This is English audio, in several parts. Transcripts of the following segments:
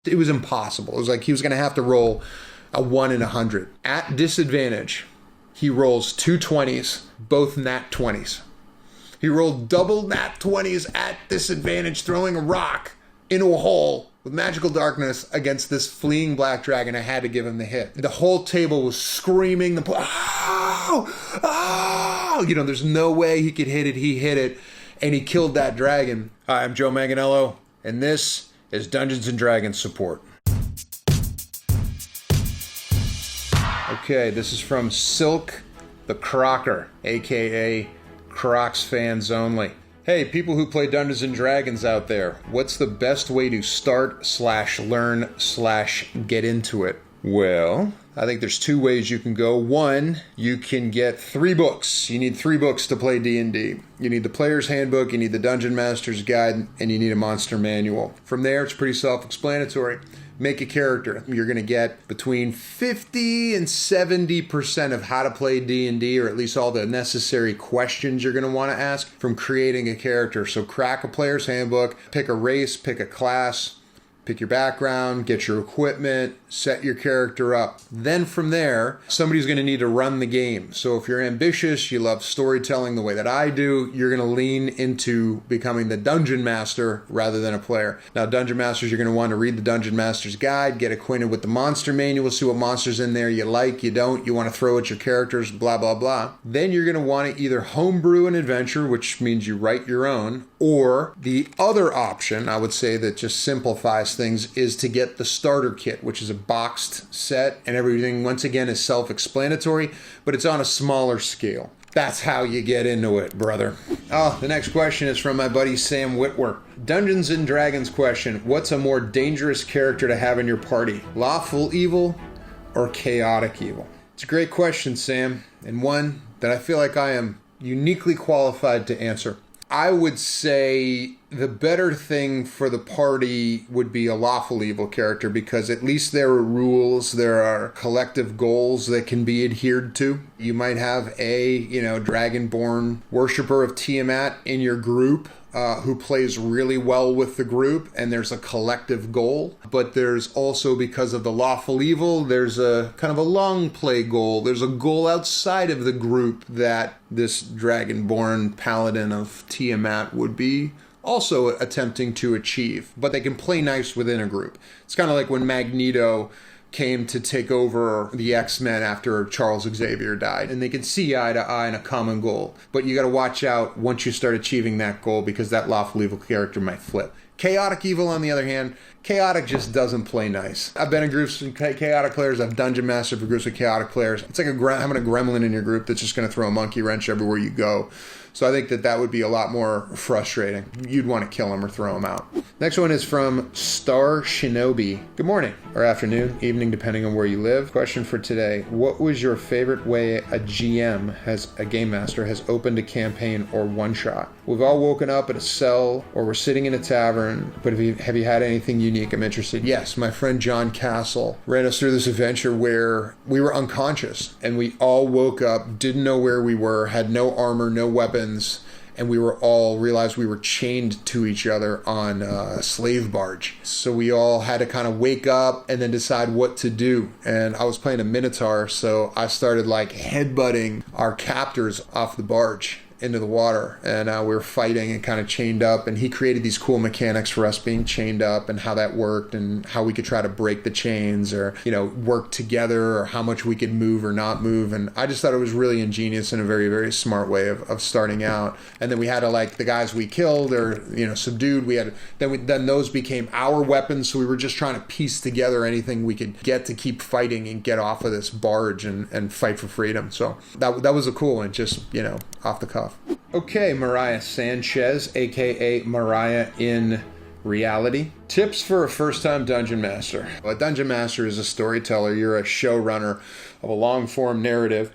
it was impossible. It was like he was going to have to roll a 1 in 100. At disadvantage, he rolls 2 20s, both nat 20s. He rolled double nat 20s at disadvantage, throwing a rock into a hole with magical darkness against this fleeing black dragon. I had to give him the hit. The whole table was screaming. Oh! You know, there's no way he could hit it. He hit it, and he killed that dragon. Hi, I'm Joe Manganiello, and this is Dungeons & Dragons support. Okay, this is from Silk the Crocker, a.k.a. Crocs fans only. Hey, people who play Dungeons & Dragons out there, what's the best way to start/learn/get into it? Well, I think there's 2 ways you can go. One, you can get 3 books. You need 3 books to play D&D. You need the Player's Handbook, you need the Dungeon Master's Guide, and you need a Monster Manual. From there, it's pretty self-explanatory. Make a character. You're going to get between 50 and 70% of how to play D&D, or at least all the necessary questions you're going to want to ask from creating a character. So crack a Player's Handbook, pick a race, pick a class, pick your background, get your equipment, set your character up. Then from there, somebody's going to need to run the game. So if you're ambitious, you love storytelling the way that I do, you're going to lean into becoming the Dungeon Master rather than a player. Now, Dungeon Masters, you're going to want to read the Dungeon Master's Guide, get acquainted with the Monster Manual, see what monsters in there you like, you don't, you want to throw at your characters, blah, blah, blah. Then you're going to want to either homebrew an adventure, which means you write your own, or the other option, I would say that just simplifies things, is to get the starter kit, which is a boxed set, and everything once again is self-explanatory, but it's on a smaller scale. That's how you get into it, brother. Oh, the next question is from my buddy Sam Whitworth. Dungeons & Dragons question: what's a more dangerous character to have in your party? Lawful evil or chaotic evil? It's a great question, Sam, and one that I feel like I am uniquely qualified to answer. I would say the better thing for the party would be a lawful evil character, because at least there are rules, there are collective goals that can be adhered to. You might have a, dragonborn worshiper of Tiamat in your group who plays really well with the group, and there's a collective goal. But there's also, because of the lawful evil, there's a kind of a long play goal. There's a goal outside of the group that this dragonborn paladin of Tiamat would be also attempting to achieve. But they can play nice within a group. It's kind of like when Magneto came to take over the X-Men after Charles Xavier died, and they can see eye to eye in a common goal. But you got to watch out once you start achieving that goal, because that lawful evil character might flip. Chaotic evil, on the other hand, chaotic just doesn't play nice. I've been in groups with chaotic players. I've dungeon mastered for groups with chaotic players. It's like having a gremlin in your group that's just going to throw a monkey wrench everywhere you go. So I think that would be a lot more frustrating. You'd want to kill him or throw him out. Next one is from Star Shinobi. Good morning, or afternoon, evening, depending on where you live. Question for today: what was your favorite way a game master, has opened a campaign or one-shot? We've all woken up at a cell, or we're sitting in a tavern, but have you had anything unique? I'm interested. Yes, my friend John Castle ran us through this adventure where we were unconscious, and we all woke up, didn't know where we were, had no armor, no weapons, and we were all realized we were chained to each other on a slave barge. So we all had to kind of wake up and then decide what to do. And I was playing a Minotaur, so I started headbutting our captors off the barge into the water, and we were fighting and kind of chained up, and he created these cool mechanics for us being chained up and how that worked and how we could try to break the chains, or work together, or how much we could move or not move. And I just thought it was really ingenious and a very, very smart way of starting out. And then we had to, the guys we killed or subdued, then those became our weapons, so we were just trying to piece together anything we could get to keep fighting and get off of this barge and fight for freedom. So that was a cool one, just off the cuff. Okay, Mariah Sanchez, aka Mariah in reality. Tips for a first-time dungeon master. A dungeon master is a storyteller. You're a showrunner of a long-form narrative.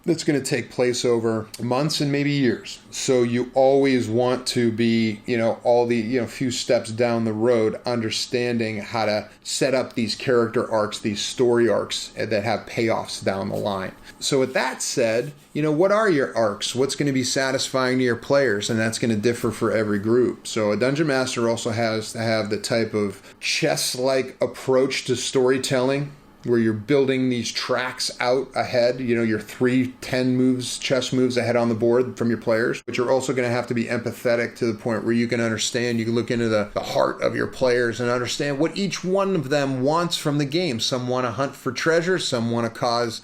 that's going to take place over months and maybe years. So you always want to be, all the, few steps down the road, understanding how to set up these character arcs, these story arcs that have payoffs down the line. So with that said, what are your arcs? What's going to be satisfying to your players? And that's going to differ for every group. So a dungeon master also has to have the type of chess-like approach to storytelling, where you're building these tracks out ahead, your 3-10 moves, chess moves ahead on the board from your players. But you're also going to have to be empathetic to the point where you can understand, you can look into the heart of your players and understand what each one of them wants from the game. Some want to hunt for treasure, some want to cause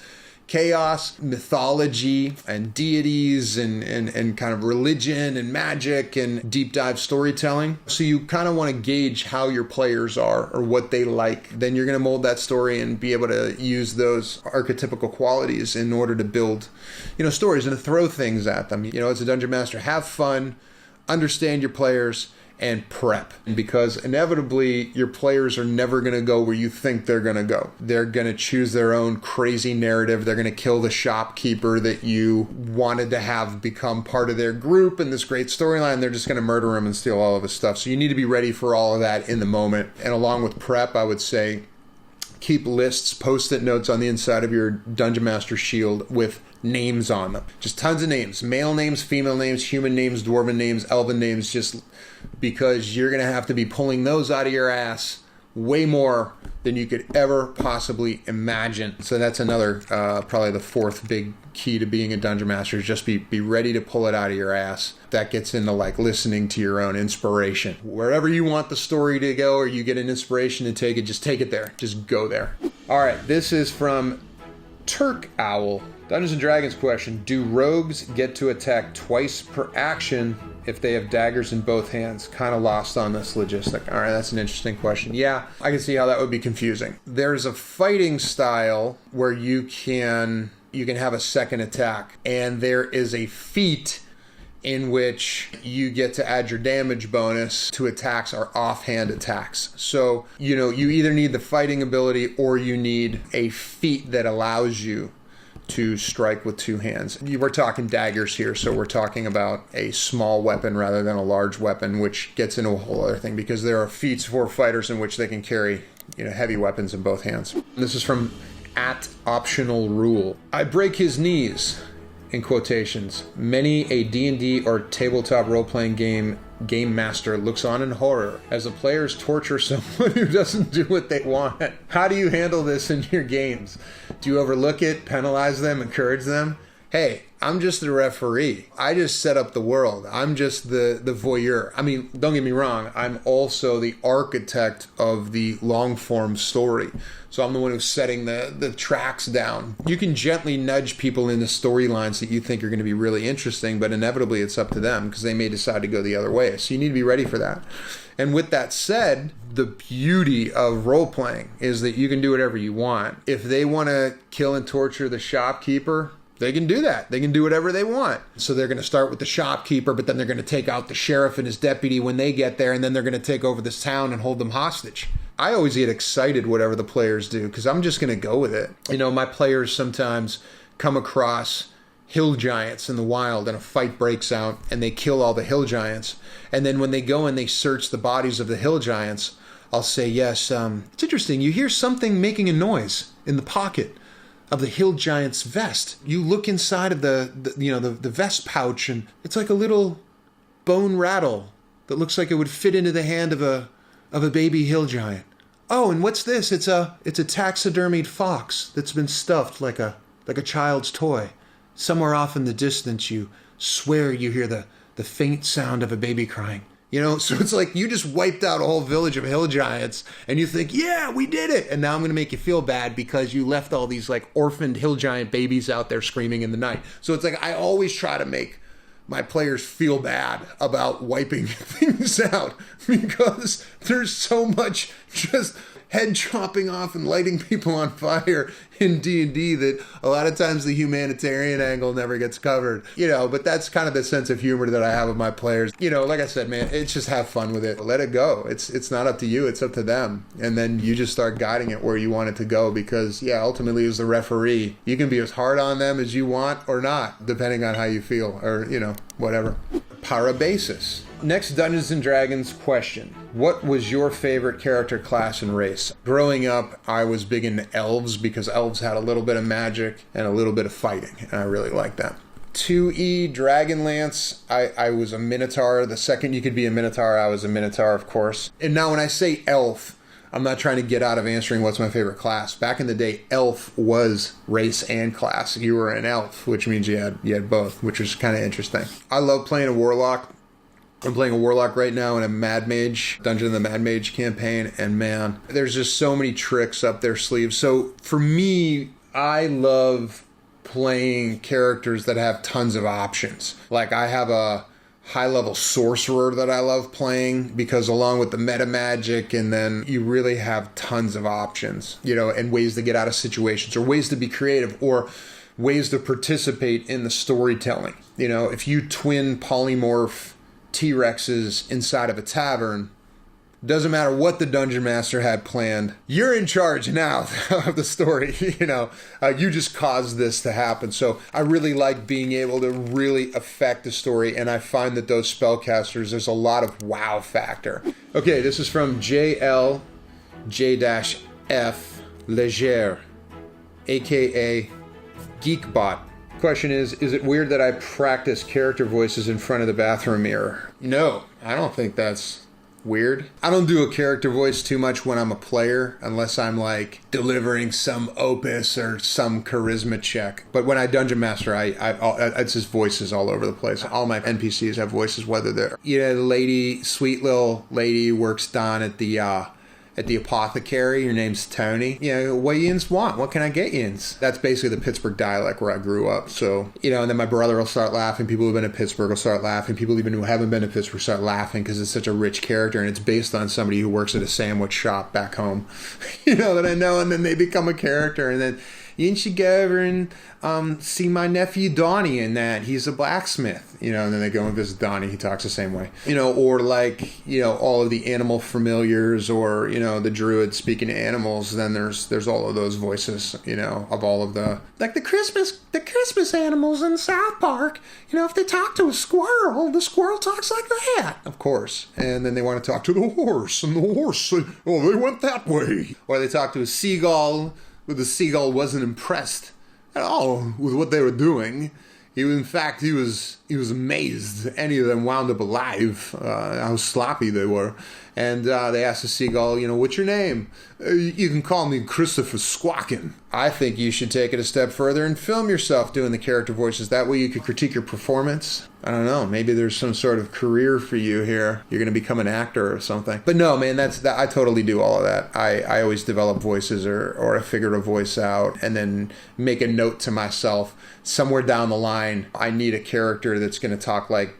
chaos, mythology, and deities, and kind of religion and magic and deep dive storytelling. So you kind of want to gauge how your players are or what they like. Then you're going to mold that story and be able to use those archetypical qualities in order to build, stories and to throw things at them. As a dungeon master, have fun, understand your players, and prep, because inevitably your players are never going to go where you think they're going to go. They're going to choose their own crazy narrative. They're going to kill the shopkeeper that you wanted to have become part of their group in this great storyline. They're just going to murder him and steal all of his stuff. So you need to be ready for all of that in the moment. And along with prep, I would say keep lists, post-it notes on the inside of your Dungeon Master shield with names on them. Just tons of names. Male names, female names, human names, dwarven names, elven names, just because you're going to have to be pulling those out of your ass way more than you could ever possibly imagine. So that's another, probably the fourth big key to being a Dungeon Master, is just be ready to pull it out of your ass. That gets into listening to your own inspiration. Wherever you want the story to go, or you get an inspiration to take it, just take it there. Just go there. All right, this is from Turk Owl. Dungeons and Dragons question: do rogues get to attack twice per action if they have daggers in both hands? Kind of lost on this logistic. All right, that's an interesting question. Yeah, I can see how that would be confusing. There's a fighting style where you can have a second attack, and there is a feat in which you get to add your damage bonus to attacks or offhand attacks. So, you either need the fighting ability or you need a feat that allows you to strike with two hands. We're talking daggers here, so we're talking about a small weapon rather than a large weapon, which gets into a whole other thing, because there are feats for fighters in which they can carry, heavy weapons in both hands. This is from @optional_rule. I break his knees, in quotations. Many a D&D or tabletop role-playing game master looks on in horror as the players torture someone who doesn't do what they want. How do you handle this in your games? Do you overlook it, penalize them, encourage them? Hey, I'm just the referee. I just set up the world. I'm just the voyeur. I mean, don't get me wrong. I'm also the architect of the long-form story. So I'm the one who's setting the tracks down. You can gently nudge people into storylines that you think are going to be really interesting, but inevitably it's up to them, because they may decide to go the other way. So you need to be ready for that. And with that said, the beauty of role-playing is that you can do whatever you want. If they want to kill and torture the shopkeeper, they can do that. They can do whatever they want. So they're going to start with the shopkeeper, but then they're going to take out the sheriff and his deputy when they get there, and then they're going to take over this town and hold them hostage. I always get excited whatever the players do, because I'm just going to go with it. My players sometimes come across hill giants in the wild, and a fight breaks out, and they kill all the hill giants. And then when they go and they search the bodies of the hill giants, I'll say, yes, it's interesting. You hear something making a noise in the pocket of the hill giant's vest. You look inside of the vest pouch, and it's like a little bone rattle that looks like it would fit into the hand of a baby hill giant. Oh, and what's this? It's a taxidermied fox that's been stuffed like a child's toy. Somewhere off in the distance, you swear you hear the faint sound of a baby crying. So it's like you just wiped out a whole village of hill giants, and you think, yeah, we did it. And now I'm going to make you feel bad because you left all these orphaned hill giant babies out there screaming in the night. So it's I always try to make my players feel bad about wiping things out, because there's so much just head chopping off and lighting people on fire in D&D that a lot of times the humanitarian angle never gets covered. But that's kind of the sense of humor that I have with my players. Like I said, man, it's just have fun with it. Let it go. It's not up to you. It's up to them. And then you just start guiding it where you want it to go because, ultimately as the referee, you can be as hard on them as you want or not, depending on how you feel or, whatever. Parabasis. Next Dungeons & Dragons question. What was your favorite character class and race? Growing up, I was big into elves because elves had a little bit of magic and a little bit of fighting, and I really liked that. 2E Dragonlance, I was a Minotaur. The second you could be a Minotaur, I was a Minotaur, of course. And now when I say elf, I'm not trying to get out of answering what's my favorite class. Back in the day, elf was race and class. You were an elf, which means you had both, which was kind of interesting. I love playing a warlock. I'm playing a warlock right now in a Mad Mage, Dungeon of the Mad Mage campaign, and man, there's just so many tricks up their sleeves. So for me, I love playing characters that have tons of options. Like I have a high-level sorcerer that I love playing because along with the meta magic, and then you really have tons of options, and ways to get out of situations or ways to be creative or ways to participate in the storytelling. If you twin polymorph T-Rexes inside of a tavern, doesn't matter what the dungeon master had planned, you're in charge now of the story. You just caused this to happen. So I really like being able to really affect the story, and I find that those spellcasters, there's a lot of wow factor. Okay, this is from JLJ-F Leger, aka Geekbot. Question is it weird that I practice character voices in front of the bathroom mirror? No, I don't think that's weird. I don't do a character voice too much when I'm a player, unless I'm like delivering some opus or some charisma check. But when I dungeon master, it's just voices all over the place. All my NPCs have voices, whether they're the sweet little lady who works down at the apothecary. Your name's Tony. What yins want? What can I get yins? That's basically the Pittsburgh dialect where I grew up. So, and then my brother will start laughing. People who've been to Pittsburgh will start laughing. People even who haven't been to Pittsburgh start laughing because it's such a rich character and it's based on somebody who works at a sandwich shop back home. That I know, and then they become a character, and then you should go over and see my nephew Donnie in that. He's a blacksmith, and then they go and visit Donnie. He talks the same way, or like, all of the animal familiars or, the druid speaking to animals. Then there's all of those voices, of all of the Christmas animals in South Park. If they talk to a squirrel, the squirrel talks like that, of course. And then they want to talk to the horse, and the horse, they went that way. Or they talk to a seagull, but the seagull wasn't impressed at all with what they were doing. He was amazed any of them wound up alive, how sloppy they were. And they asked the seagull, what's your name? You can call me Christopher Squawkin'. I think you should take it a step further and film yourself doing the character voices. That way you could critique your performance. I don't know, maybe there's some sort of career for you here. You're going to become an actor or something. But no, man, I totally do all of that. I always develop voices or I figure a voice out and then make a note to myself. Somewhere down the line, I need a character that's going to talk like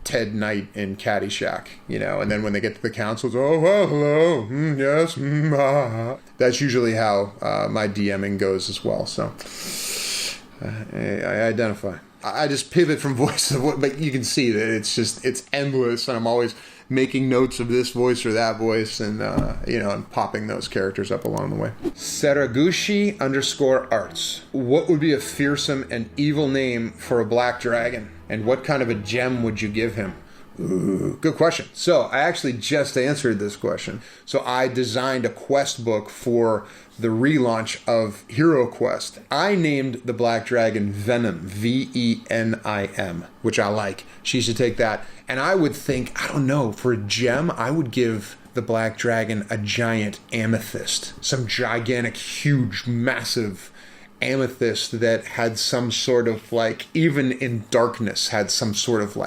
Ted Knight in Caddyshack, and then when they get to the council, it's, oh, well, hello, yes, That's usually how my DMing goes as well, so I identify. I just pivot from voice to voice, but you can see that it's endless, and I'm always making notes of this voice or that voice, and and popping those characters up along the way. Saraguchi_arts. What would be a fearsome and evil name for a black dragon? And what kind of a gem would you give him? Ooh, good question. So I actually just answered this question. So I designed a quest book for the relaunch of Hero Quest. I named the Black Dragon Venom, Venim, which I like. She should take that. And I would think, I don't know, for a gem, I would give the Black Dragon a giant amethyst. Some gigantic, huge, massive amethyst that had some sort of even in darkness, had some sort of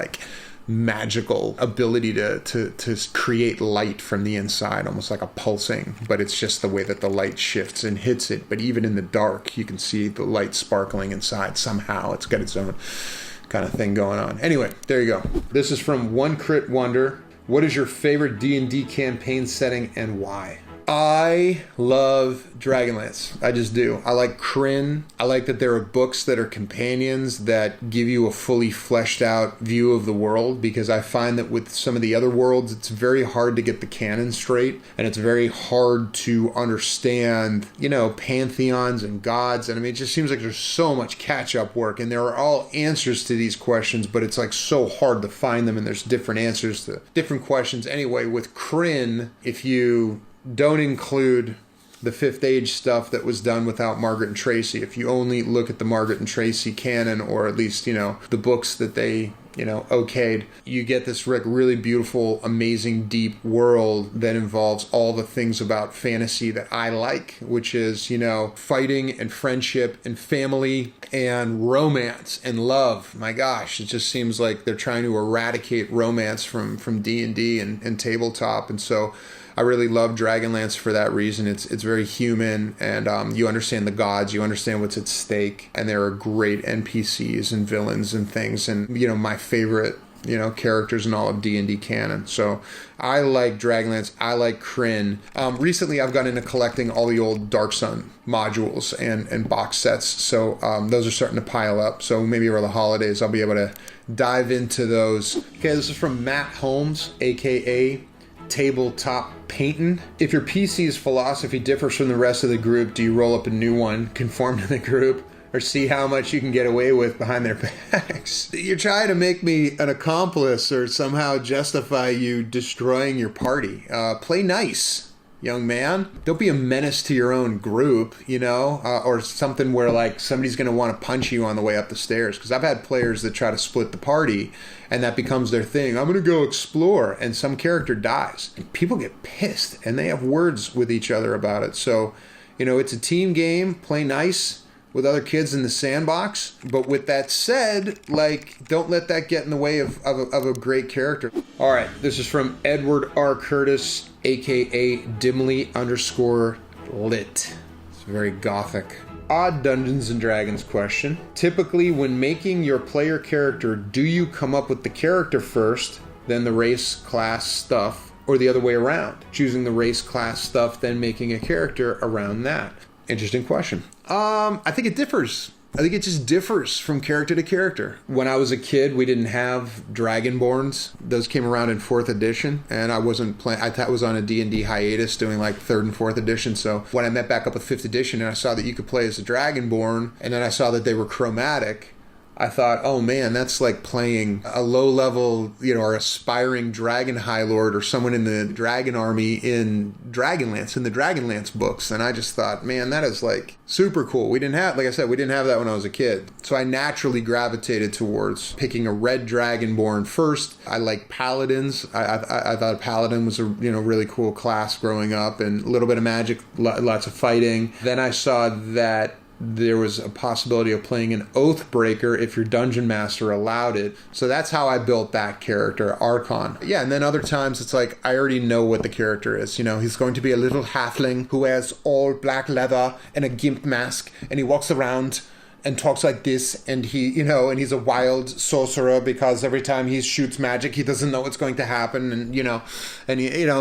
magical ability to create light from the inside, almost like a pulsing, but it's just the way that the light shifts and hits it. But even in the dark, you can see the light sparkling inside somehow. It's got its own kind of thing going on. Anyway, there you go. This is from One Crit Wonder. What is your favorite D&D campaign setting and why? I love Dragonlance. I just do. I like Kryn. I like that there are books that are companions that give you a fully fleshed out view of the world, because I find that with some of the other worlds, it's very hard to get the canon straight, and it's very hard to understand, pantheons and gods. And I mean, it just seems like there's so much catch-up work, and there are all answers to these questions, but it's like so hard to find them, and there's different answers to different questions. Anyway, with Kryn, if you don't include the Fifth Age stuff that was done without Margaret and Tracy, if you only look at the Margaret and Tracy canon, or at least, the books that they, okayed, you get this really beautiful, amazing, deep world that involves all the things about fantasy that I like, which is, fighting and friendship and family and romance and love. My gosh, it just seems like they're trying to eradicate romance from D&D and tabletop. And so I really love Dragonlance for that reason. It's very human, and you understand the gods, you understand what's at stake, and there are great NPCs and villains and things, and my favorite characters in all of D&D canon. So I like Dragonlance. I like Kryn. Recently, I've gotten into collecting all the old Dark Sun modules and box sets. So those are starting to pile up. So maybe over the holidays, I'll be able to dive into those. Okay, this is from Matt Holmes, a.k.a. Tabletop Paintin'. If your PC's philosophy differs from the rest of the group, do you roll up a new one, conform to the group, or see how much you can get away with behind their backs? You're trying to make me an accomplice or somehow justify you destroying your party. Play nice, young man. Don't be a menace to your own group, or something where like somebody's going to want to punch you on the way up the stairs. Because I've had players that try to split the party, and that becomes their thing. I'm going to go explore, and some character dies. And people get pissed, and they have words with each other about it. So, it's a team game. Play nice with other kids in the sandbox. But with that said, don't let that get in the way of a great character. All right, this is from Edward R. Curtis, a.k.a. dimly_lit. It's very gothic. Odd Dungeons & Dragons question. Typically, when making your player character, do you come up with the character first, then the race, class, stuff, or the other way around? Choosing the race, class, stuff, then making a character around that. Interesting question. I think it differs. I think it just differs from character to character. When I was a kid, we didn't have Dragonborns. Those came around in 4th edition, and I wasn't playing. I was on a D&D hiatus doing like 3rd and 4th edition. So when I met back up with 5th edition and I saw that you could play as a Dragonborn, and then I saw that they were chromatic, I thought, oh man, that's like playing a low-level, or aspiring Dragon High Lord or someone in the Dragon Army in Dragonlance, in the Dragonlance books. And I just thought, man, that is like super cool. We didn't have, like I said, we didn't have that when I was a kid. So I naturally gravitated towards picking a red Dragonborn first. I like Paladins. I thought a Paladin was a really cool class growing up, and a little bit of magic, lots of fighting. Then I saw that there was a possibility of playing an Oathbreaker if your dungeon master allowed it. So that's how I built that character, Archon. Yeah, and then other times it's like I already know what the character is. He's going to be a little halfling who has all black leather and a gimp mask, and he walks around and talks like this, and he, and he's a wild sorcerer because every time he shoots magic, he doesn't know what's going to happen, and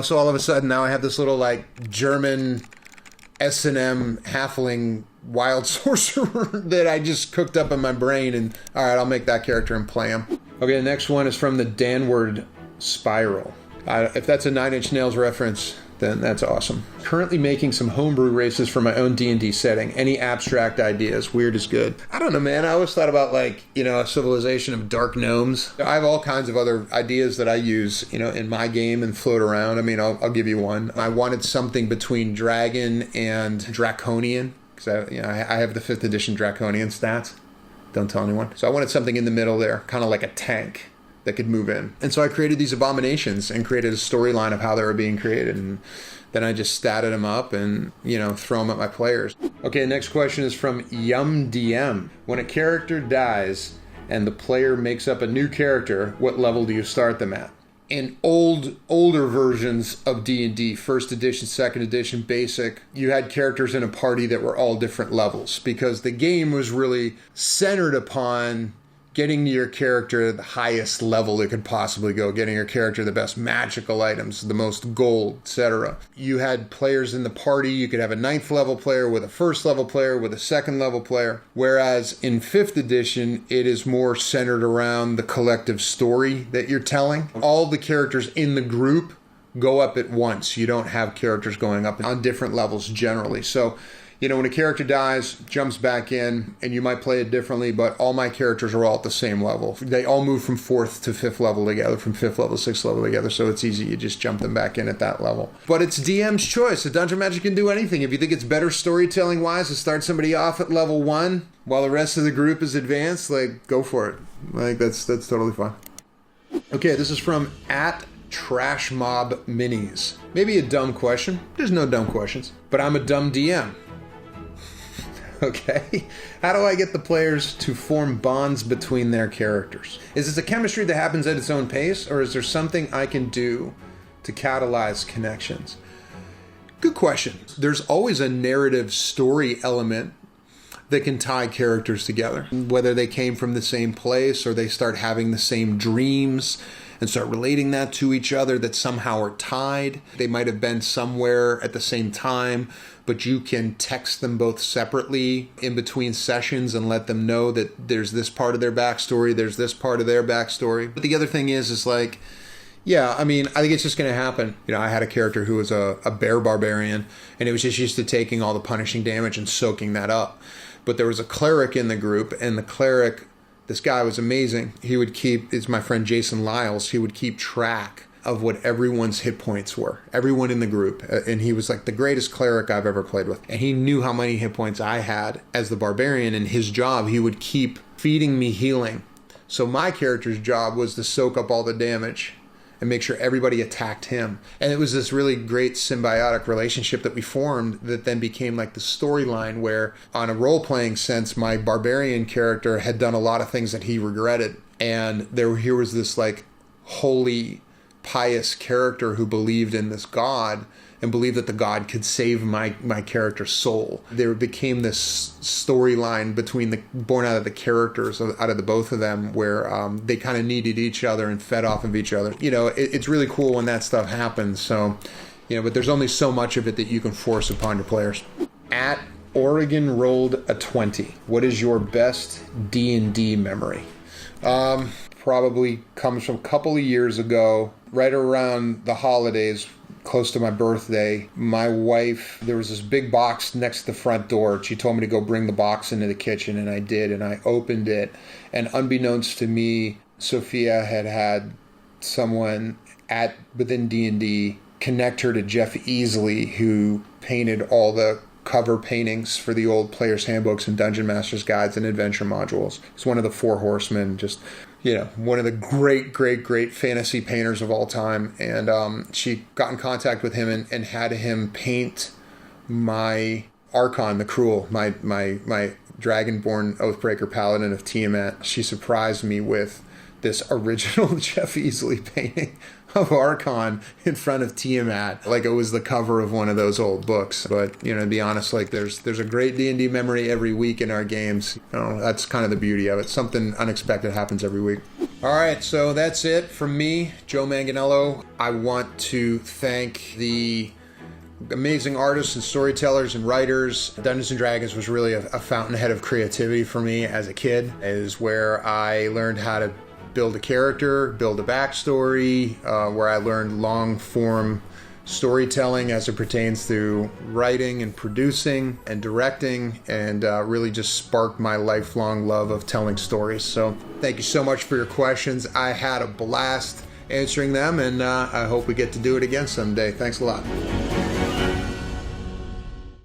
so all of a sudden now I have this little like German S&M halfling wild sorcerer that I just cooked up in my brain, and all right, I'll make that character and play him. Okay, the next one is from the Danward Spiral. If that's a Nine Inch Nails reference, then that's awesome. Currently making some homebrew races for my own D&D setting. Any abstract ideas? Weird is good. I don't know, man. I always thought about a civilization of dark gnomes. I have all kinds of other ideas that I use, in my game and float around. I mean, I'll give you one. I wanted something between dragon and draconian, because I have the 5th edition draconian stats. Don't tell anyone. So I wanted something in the middle there, kind of like a tank that could move in. And so I created these abominations and created a storyline of how they were being created. And then I just statted them up and, throw them at my players. Okay, next question is from Yum DM. When a character dies and the player makes up a new character, what level do you start them at? In older versions of D&D, 1st edition, 2nd edition, basic, you had characters in a party that were all different levels because the game was really centered upon getting your character the highest level it could possibly go, getting your character the best magical items, the most gold, etc. You had players in the party. You could have a 9th level player with a 1st level player with a 2nd level player. Whereas in 5th edition, it is more centered around the collective story that you're telling. All the characters in the group go up at once. You don't have characters going up on different levels generally. So, you know, when a character dies, jumps back in, and you might play it differently, but all my characters are all at the same level. They all move from 4th to 5th level together, from 5th level to 6th level together, so it's easy. You just jump them back in at that level. But it's DM's choice. The Dungeon Magic can do anything. If you think it's better storytelling-wise to start somebody off at level 1 while the rest of the group is advanced, like, go for it. Like, that's totally fine. Okay, this is from @Trash Mob Minis. Maybe a dumb question. There's no dumb questions. But I'm a dumb DM. Okay? How do I get the players to form bonds between their characters? Is this a chemistry that happens at its own pace, or is there something I can do to catalyze connections? Good question. There's always a narrative story element that can tie characters together, whether they came from the same place or they start having the same dreams and start relating that to each other, that somehow are tied. They might have been somewhere at the same time, but you can text them both separately in between sessions and let them know that there's this part of their backstory, there's this part of their backstory. But the other thing is like, yeah, I mean, I think it's just going to happen. You know, I had a character who was a bear barbarian, and it was just used to taking all the punishing damage and soaking that up. But there was a cleric in the group, and the cleric, this guy was amazing. He would keep, it's my friend Jason Lyles, he would keep track of what everyone's hit points were, everyone in the group. And he was like the greatest cleric I've ever played with. And he knew how many hit points I had as the barbarian. And his job, he would keep feeding me healing. So my character's job was to soak up all the damage and make sure everybody attacked him. And it was this really great symbiotic relationship that we formed that then became like the storyline where, on a role-playing sense, my barbarian character had done a lot of things that he regretted. And here was this like holy, pious character who believed in this god and believed that the god could save my character's soul. There became this storyline born out of the characters, out of the both of them, where they kind of needed each other and fed off of each other. You know, it's really cool when that stuff happens. So, you know, but there's only so much of it that you can force upon your players. Oregon rolled a 20. What is your best D&D memory? Probably comes from a couple of years ago, right around the holidays, close to my birthday. My wife, there was this big box next to the front door. She told me to go bring the box into the kitchen, and I did, and I opened it. And unbeknownst to me, Sophia had someone within D&D connect her to Jeff Easley, who painted all the cover paintings for the old Player's Handbooks and Dungeon Master's Guides and Adventure modules. He's one of the Four Horsemen, just, you know, one of the great fantasy painters of all time. And she got in contact with him and had him paint my Archon the Cruel, my Dragonborn Oathbreaker Paladin of Tiamat. She surprised me with this original Jeff Easley painting of Archon in front of Tiamat, like it was the cover of one of those old books. But, you know, to be honest, like there's a great D&D memory every week in our games. You know, that's kind of the beauty of it. Something unexpected happens every week. All right, so that's it from me, Joe Manganiello. I want to thank the amazing artists and storytellers and writers. Dungeons & Dragons was really a fountainhead of creativity for me as a kid. It is where I learned how to build a character, build a backstory, where I learned long-form storytelling as it pertains to writing and producing and directing, and really just sparked my lifelong love of telling stories. So thank you so much for your questions. I had a blast answering them, and I hope we get to do it again someday. Thanks a lot.